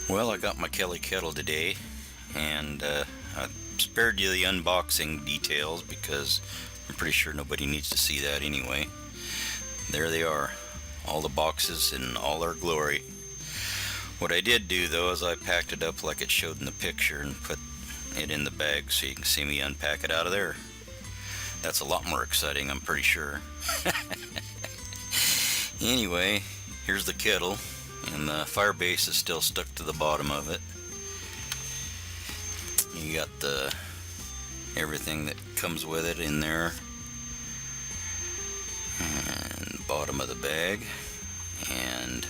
Well, I got my Kettle today, and I spared you the unboxing details because I'm pretty sure nobody needs to see that anyway. There they are, all the boxes in all their glory. What I did do though is I packed it up like it showed in the picture and put it in the bag so you can see me unpack it out of there. That's a lot more exciting, I'm pretty sure. Anyway, here's the kettle, and the fire base is still stuck to the bottom of it. You got the everything that comes with it in there, and bottom of the bag, and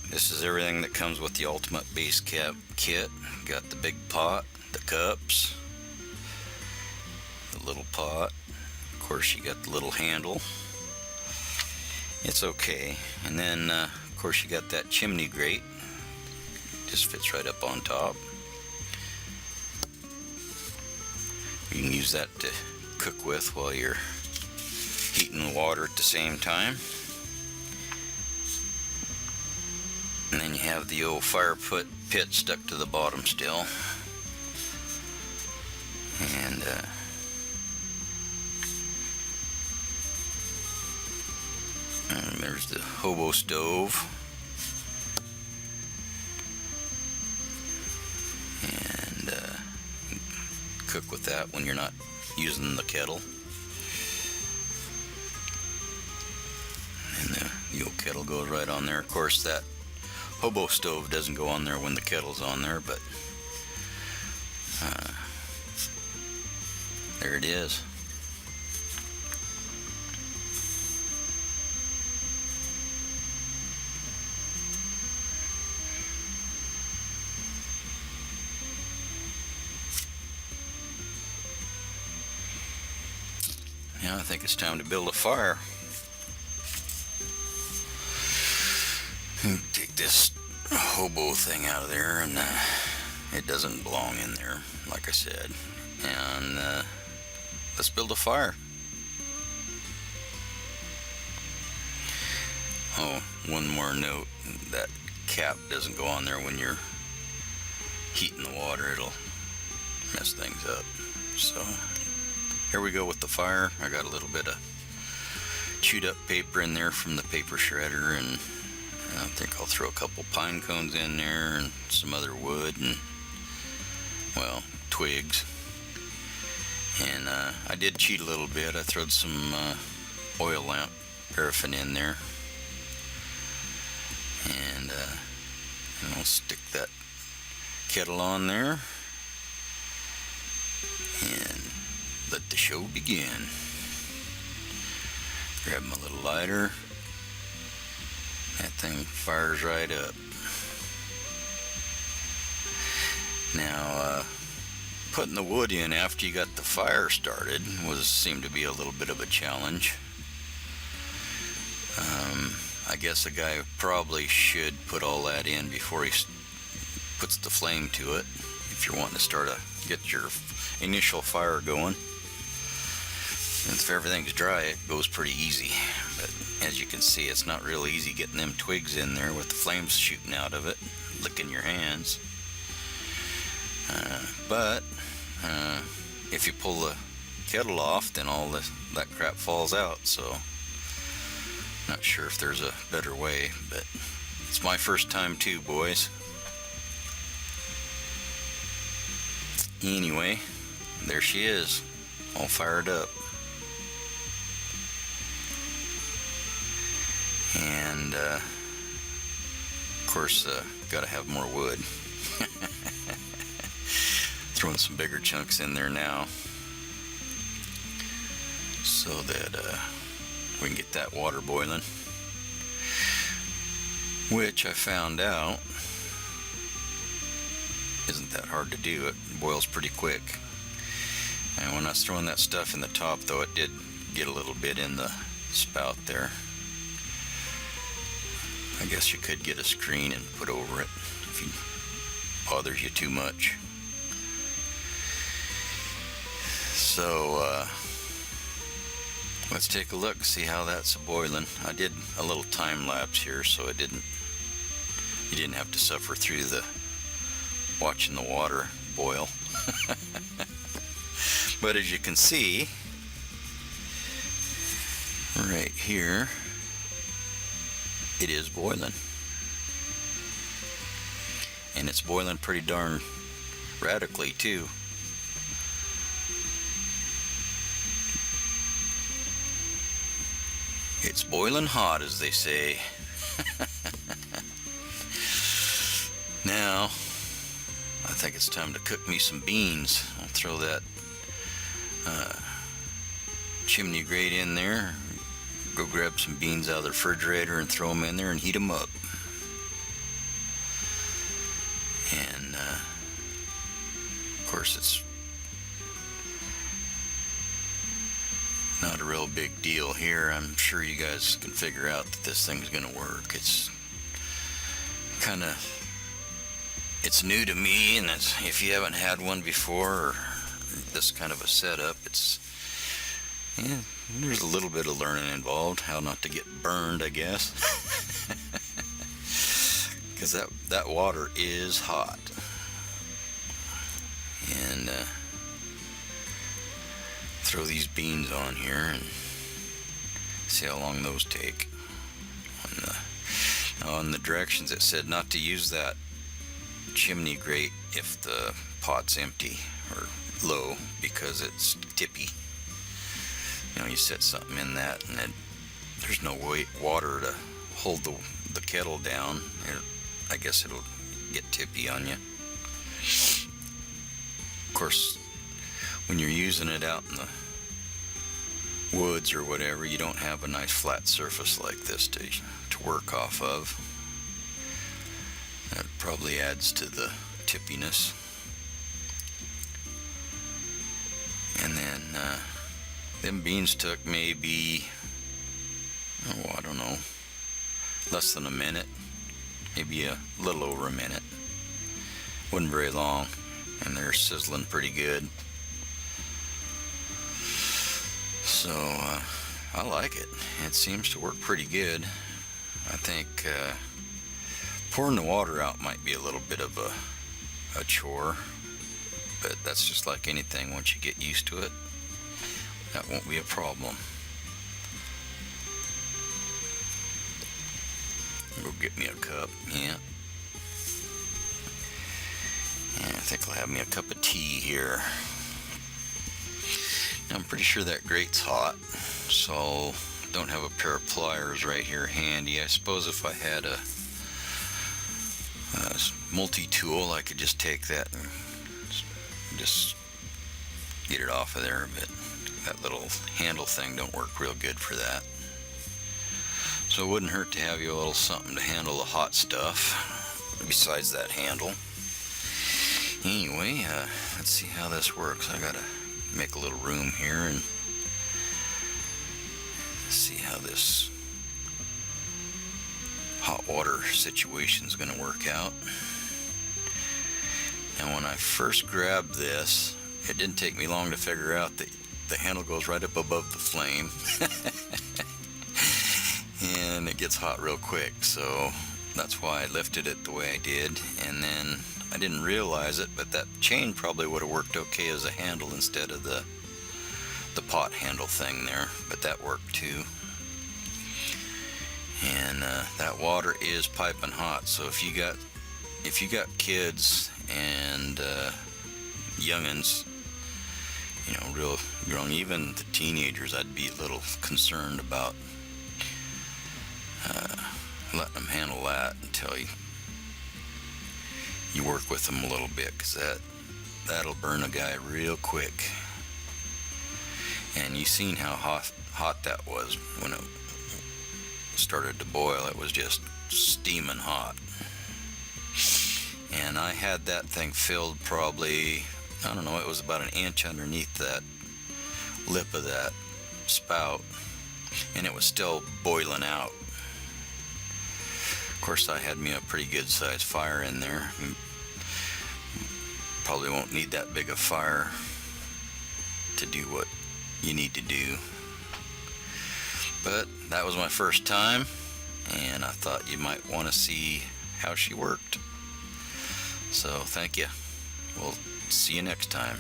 this is everything that comes with the ultimate base cap kit. Got the big pot, the cups, the little pot, of course you got the little handle. It's okay. And then of course you got that chimney grate, just fits right up on top. You can use that to cook with while you're heating the water at the same time. And then you have the old fire pit stuck to the bottom still. And there's the hobo stove. And cook with that when you're not using the kettle. And the old kettle goes right on there. Of course, that hobo stove doesn't go on there when the kettle's on there, but there it is. Now I think it's time to build a fire. Take this hobo thing out of there, and it doesn't belong in there, like I said. And let's build a fire. Oh, one more note, that cap doesn't go on there when you're heating the water. It'll mess things up. So here we go with the fire. I got a little bit of chewed up paper in there from the paper shredder, and I think I'll throw a couple pine cones in there and some other wood and, well, twigs. And I did cheat a little bit. I throwed some oil lamp paraffin in there, and I'll stick that kettle on there and let the show begin. Grab my little lighter. That thing fires right up. Now, putting the wood in after you got the fire started seemed to be a little bit of a challenge. I guess a guy probably should put all that in before he puts the flame to it, if you're wanting to get your initial fire going. And if everything's dry, it goes pretty easy. But as you can see, it's not real easy getting them twigs in there with the flames shooting out of it, licking your hands. But if you pull the kettle off, then all that crap falls out. So not sure if there's a better way, but it's my first time too, boys. Anyway, there she is, all fired up. And of course, gotta have more wood. Throwing some bigger chunks in there now, so that we can get that water boiling, which I found out isn't that hard to do. It boils pretty quick. And when I was throwing that stuff in the top, though, it did get a little bit in the spout there. I guess you could get a screen and put over it if it bothers you too much. So let's take a look, see how that's boiling. I did a little time lapse here so it didn't You didn't have to suffer through the watching the water boil. But as you can see, right here, it is boiling. And it's boiling pretty darn radically too. It's boiling hot, as they say. Now, I think it's time to cook me some beans. I'll throw that chimney grate in there. Go grab some beans out of the refrigerator and throw them in there and heat them up. And of course, it's not a real big deal here. I'm sure you guys can figure out that this thing's gonna work. It's new to me, and if you haven't had one before, or this kind of a setup, there's a little bit of learning involved, how not to get burned, I guess. Because that water is hot. And throw these beans on here and see how long those take. On the directions it said not to use that chimney grate if the pot's empty or low, because it's tippy. You set something in that and there's no water to hold the kettle down. I guess it'll get tippy on you. Of course, when you're using it out in the woods or whatever, you don't have a nice flat surface like this to work off of. That probably adds to the tippiness. And then them beans took maybe, I don't know, less than a minute, maybe a little over a minute. Wasn't very long, and they're sizzling pretty good. So I like it. It seems to work pretty good. I think pouring the water out might be a little bit of a chore, but that's just like anything. Once you get used to it, that won't be a problem. Go get me a cup. Yeah, I think I'll have me a cup of tea here. Now, I'm pretty sure that grate's hot, so don't have a pair of pliers right here handy. I suppose if I had a multi-tool, I could just take that and just get it off of there, but that little handle thing don't work real good for that. So it wouldn't hurt to have you a little something to handle the hot stuff besides that handle. Anyway, let's see how this works. I gotta make a little room here and see how this hot water situation is going to work out. And when I first grabbed this, it didn't take me long to figure out that the handle goes right up above the flame. And it gets hot real quick, so that's why I lifted it the way I did. And then I didn't realize it, but that chain probably would have worked okay as a handle instead of the pot handle thing there, but that worked too. And that water is piping hot, so if you got kids and youngins, real young, even the teenagers, I'd be a little concerned about letting them handle that until you work with them a little bit, because that'll burn a guy real quick. And you seen how hot that was when it started to boil. It was just steaming hot. And I had that thing filled probably, I don't know, it was about an inch underneath that lip of that spout, and it was still boiling out. Of course, I had me a pretty good sized fire in there. Probably won't need that big a fire to do what you need to do. But that was my first time, and I thought you might want to see how she worked. So thank you. We'll see you next time.